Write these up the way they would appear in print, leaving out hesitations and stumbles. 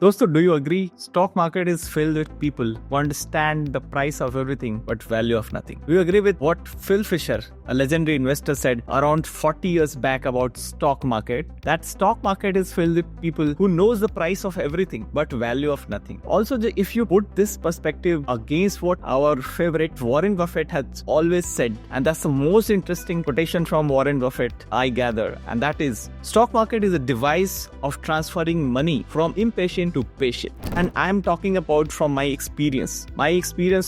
दोस्तों, do you agree? Stock market is filled with people who understand the price of everything but value of nothing. Do you agree with what Phil Fisher, a legendary investor, said around 40 years back about stock market? That stock market is filled with people who knows the price of everything but value of nothing. Also, if you put this perspective against what our favorite Warren Buffett has always said, and that's the most interesting quotation from Warren Buffett I gather, and that is, stock market is a device of transferring money from impatient to patient. And I'm talking about from my experience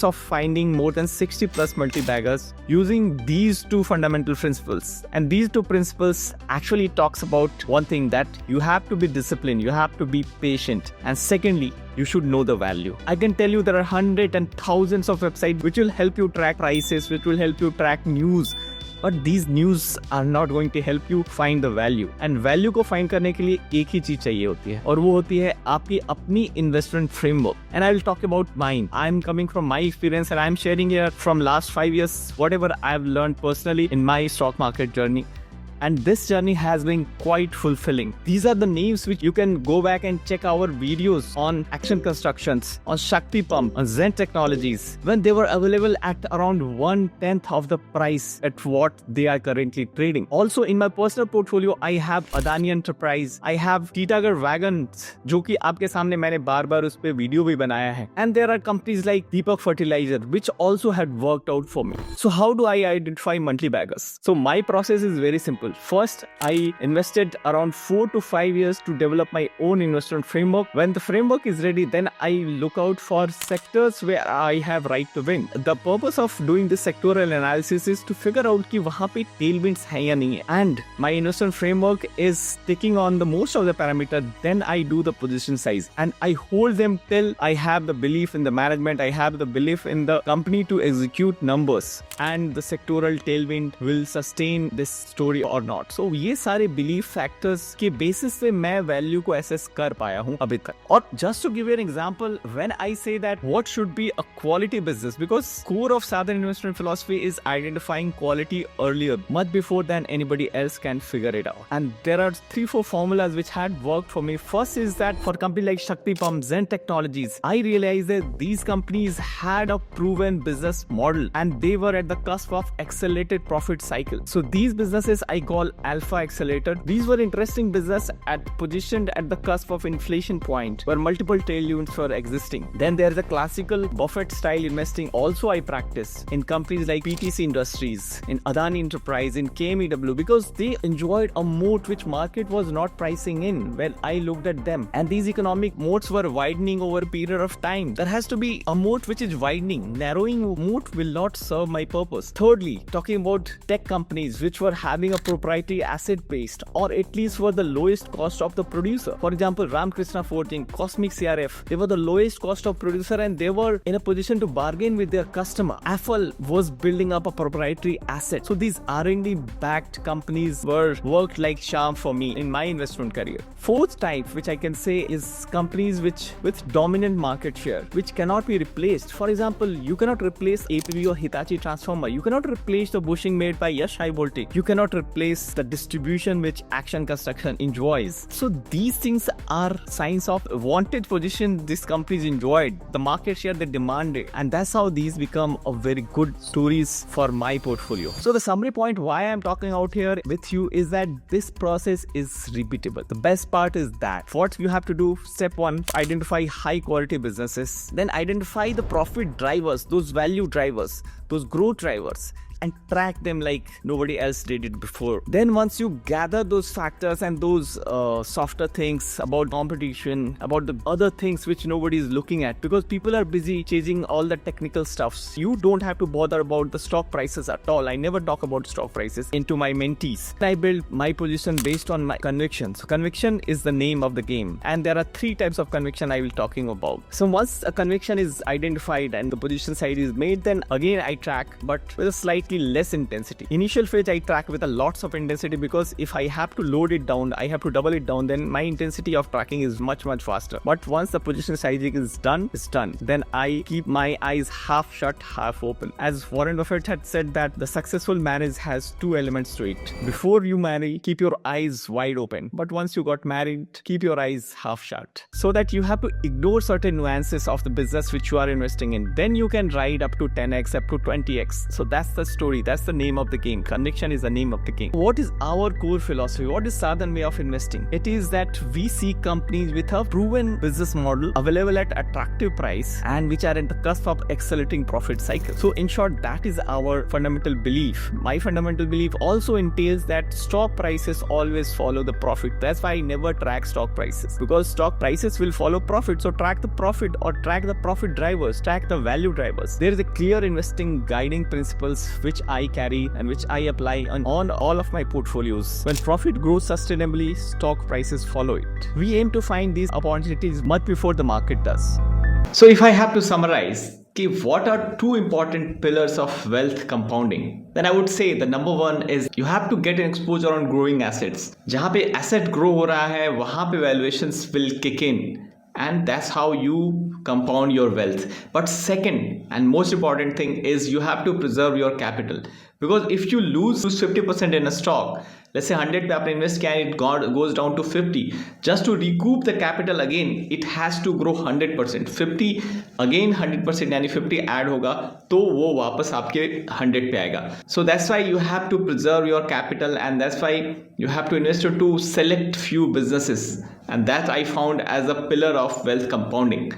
of finding more than 60 plus multi-baggers using these two fundamental principles. And these two principles actually talks about one thing, that you have to be disciplined, you have to be patient, and secondly, you should know the value. I can tell you there are hundreds and thousands of websites which will help you track prices, which will help you track news. But these news are not going to help you find the value. And value को find करने के लिए एक ही चीज चाहिए होती है, और वो होती है आपकी अपनी investment framework. And I will talk about mine. I am coming from my experience and I am sharing here from last 5 years whatever I have learned personally in my stock market journey. And this journey has been quite fulfilling. These are the names which you can go back and check our videos on Action Constructions, on Shakti Pump, on Zen Technologies, when they were available at around 1/10 of the price at what they are currently trading. Also in my personal portfolio, I have Adani Enterprise, I have Titagar Wagons, जो कि आपके सामने मैंने बार-बार उस पे video भी बनाया है. And there are companies like Deepak Fertilizer, which also had worked out for me. So how do I identify monthly baggers? So my process is very simple. First, I invested around 4 to 5 years to develop my own investment framework. When the framework is ready, then I look out for sectors where I have right to win. The purpose of doing this sectoral analysis is to figure out कि वहाँ पे tailwinds हैं या नहीं है. And my investment framework is taking on the most of the parameter. Then I do the position size and I hold them till I have the belief in the management. I have the belief in the company to execute numbers, and the sectoral tailwind will sustain this story or not. So ये सारे belief factors के basis पे मैं value को assess कर पाया हूँ अभी तक. और just to give you an example, when I say that what should be a quality business, because core of Sadhan investment philosophy is identifying quality earlier, much before than anybody else can figure it out. And there are 3-4 formulas which had worked for me. First is that for company like Shakti Pump, Zen Technologies, I realized that these companies had a proven business model and they were at the cusp of accelerated profit cycle. So these businesses I call alpha accelerator. These were interesting business positioned at the cusp of inflation point where multiple tailwinds were existing. Then there is a classical Buffett style investing also I practice in companies like PTC Industries, in Adani Enterprise, in KMEW, because they enjoyed a moat which market was not pricing in when I looked at them. And these economic moats were widening over a period of time. There has to be a moat which is widening. Narrowing moat will not serve my purpose. Thirdly, talking about tech companies which were having a proprietary asset based, or at least were the lowest cost of the producer. For example, Ramkrishna Forging, Cosmic CRF, they were the lowest cost of producer and they were in a position to bargain with their customer. Apple was building up a proprietary asset. So these R&D backed companies worked like charm for me in my investment career. Fourth type, which I can say, is companies with dominant market share, which cannot be replaced. For example, you cannot replace APV or Hitachi transformer. You cannot replace the bushing made by Yash High Voltage. You cannot replace the distribution which Action Construction enjoys. So these things are signs of wanted position these companies enjoyed, the market share they demanded, and that's how these become a very good stories for my portfolio. So the summary point why I'm talking out here with you is that this process is repeatable. The best part is that what you have to do, step 1, identify high quality businesses, then identify the profit drivers, those value drivers, those growth drivers, and track them like nobody else did it before. Then once you gather those factors and those softer things about competition, about the other things which nobody is looking at, because people are busy chasing all the technical stuffs, you don't have to bother about the stock prices at all. I never talk about stock prices into my mentees. I build my position based on my conviction. So conviction is the name of the game, and there are 3 types of conviction I will talking about. So once a conviction is identified and the position side is made, then again I track, but with a slight slightly less intensity. Initial phase I track with a lots of intensity because if I have to load it down, I have to double it down, then my intensity of tracking is much faster. But once the position sizing is done, it's done. Then I keep my eyes half shut, half open. As Warren Buffett had said that the successful marriage has two elements to it. Before you marry, keep your eyes wide open. But once you got married, keep your eyes half shut. So that you have to ignore certain nuances of the business which you are investing in. Then you can ride up to 10x, up to 20x. So that's the story. That's the name of the game. Conviction is the name of the game. What is our core philosophy? What is Sadhan way of investing? It is that we see companies with a proven business model available at attractive price and which are at the cusp of accelerating profit cycle. So in short, that is our fundamental belief. My fundamental belief also entails that stock prices always follow the profit. That's why I never track stock prices, because stock prices will follow profit. So track the profit or track the profit drivers, track the value drivers. There is a clear investing guiding principles which I carry and which I apply on all of my portfolios. When profit grows sustainably, stock prices follow it. We aim to find these opportunities much before the market does. So if I have to summarize, what are two important pillars of wealth compounding? Then I would say the number one is you have to get an exposure on growing assets. जहाँ पे asset grow हो रहा है, वहाँ पे valuations will kick in. And that's how you compound your wealth. But second and most important thing is you have to preserve your capital. Because if you lose 50% in a stock, let's say 100 पे आपने invest किया and it goes down to 50, just to recoup the capital again, it has to grow 100%. 50 again 100% यानी 50 add होगा तो वो वापस आपके 100 पे आएगा. So that's why you have to preserve your capital, and that's why you have to invest into select few businesses, and that I found as a pillar of wealth compounding.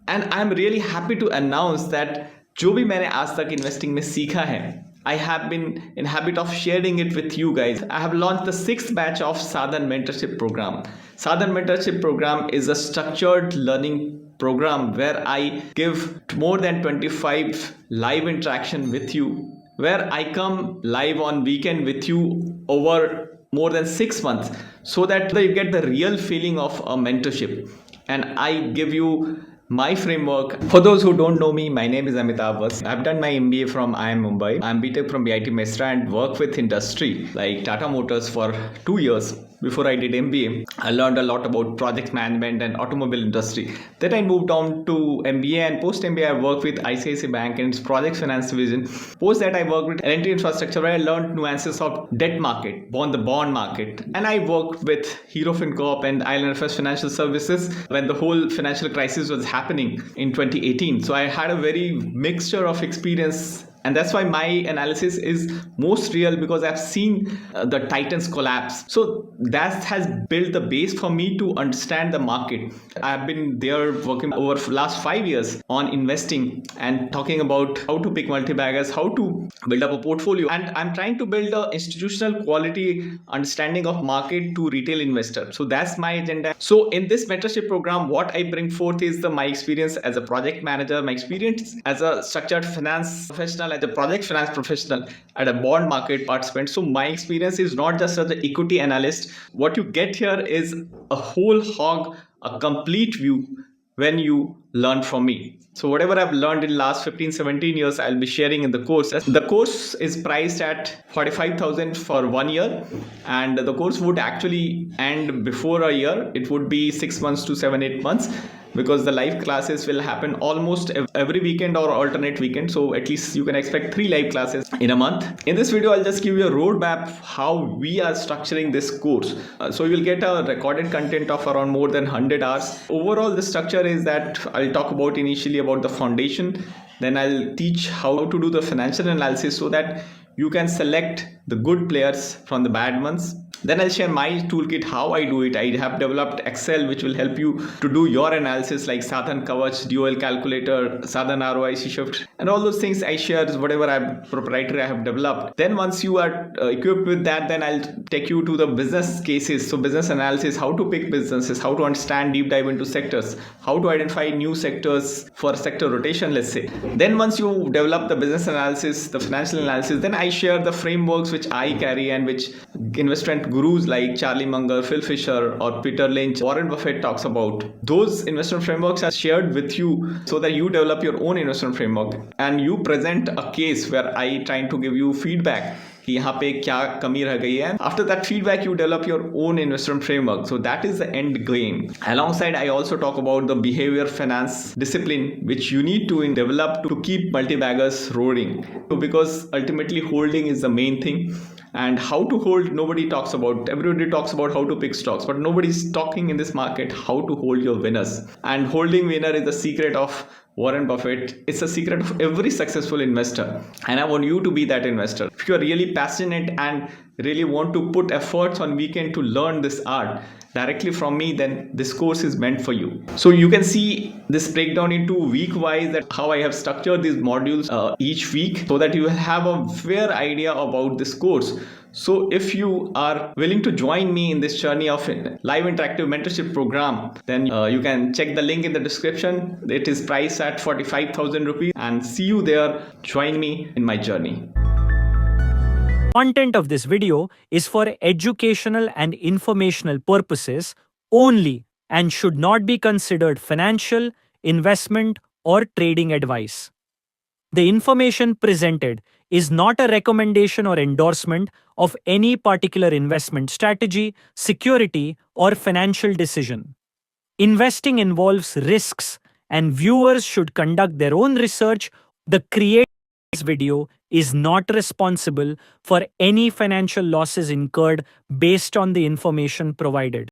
And I'm really happy to announce that जो भी मैंने आज तक investing में सीखा है, I have been in habit of sharing it with you guys. I have launched the 6th batch of Sadhan Mentorship program. Sadhan Mentorship program is a structured learning program where I give more than 25 live interaction with you, where I come live on weekend with you over more than 6 months so that you get the real feeling of a mentorship. And I give you my framework. For those who don't know me, my name is Amitabh Vatsya. I've done my MBA from IIM Mumbai. I'm BTech from BIT Mesra and work with industry like Tata Motors for 2 years. Before I did MBA, I learned a lot about project management and automobile industry. Then I moved on to MBA, and post MBA I worked with ICICI Bank and its project finance division. Post that I worked with L&T Infrastructure, where I learned nuances of debt market, the bond market. And I worked with Hero FinCorp and IL&FS Financial Services when the whole financial crisis was happening in 2018. So I had a very mixture of experience. And that's why my analysis is most real, because I've seen the titans collapse. So that has built the base for me to understand the market. I've been there working over the last 5 years on investing and talking about how to pick multi-baggers, how to build up a portfolio. And I'm trying to build an institutional quality understanding of market to retail investor. So that's my agenda. So in this mentorship program, what I bring forth is my experience as a project manager, my experience as a structured finance professional, as a project finance professional, at a bond market participant. So my experience is not just as an equity analyst. What you get here is a whole hog, a complete view when you learn from me. So whatever I've learned in the last 15-17 years, I'll be sharing in the course. The course is priced at 45,000 for 1 year, and the course would actually end before a year. It would be 6 months to 7-8 months, because the live classes will happen almost every weekend or alternate weekend. So at least you can expect 3 live classes in a month. In this video, I'll just give you a roadmap how we are structuring this course. So you will get a recorded content of around more than 100 hours. Overall, the structure is that I'll talk about initially about the foundation. Then I'll teach how to do the financial analysis so that you can select the good players from the bad ones. Then I'll share my toolkit, how I do it. I have developed Excel, which will help you to do your analysis, like Sadhan Kavach, DOL calculator, Sadhan ROIC shift, and all those things I share, whatever proprietary I have developed. Then once you are equipped with that, then I'll take you to the business cases. So business analysis, how to pick businesses, how to understand, deep dive into sectors, how to identify new sectors for sector rotation, let's say. Then once you develop the business analysis, the financial analysis, then I share the frameworks which I carry and which investment gurus like Charlie Munger, Phil Fisher, or Peter Lynch, Warren Buffett talks about. Those investment frameworks are shared with you so that you develop your own investment framework and you present a case where I trying to give you feedback कि यहाँ पे क्या कमी रह गई है. After that feedback, you develop your own investment framework. So that is the end game. Alongside, I also talk about the behavior finance discipline which you need to develop to keep multi-baggers roaring. So because ultimately holding is the main thing. And how to hold, nobody talks about. Everybody talks about how to pick stocks, but nobody's talking in this market how to hold your winners. And holding winner is the secret of Warren Buffett. It's a secret of every successful investor. And I want you to be that investor. If you are really passionate and really want to put efforts on weekend to learn this art directly from me, then this course is meant for you. So you can see this breakdown into week wise, that how I have structured these modules each week so that you will have a fair idea about this course. So if you are willing to join me in this journey of live interactive mentorship program, then you can check the link in the description. It is priced at 45,000 rupees, and see you there. Join me in my journey. Content of this video is for educational and informational purposes only and should not be considered financial, investment, or trading advice. The information presented is not a recommendation or endorsement of any particular investment strategy, security, or financial decision. Investing involves risks, and viewers should conduct their own research. The creator of this video is not responsible for any financial losses incurred based on the information provided.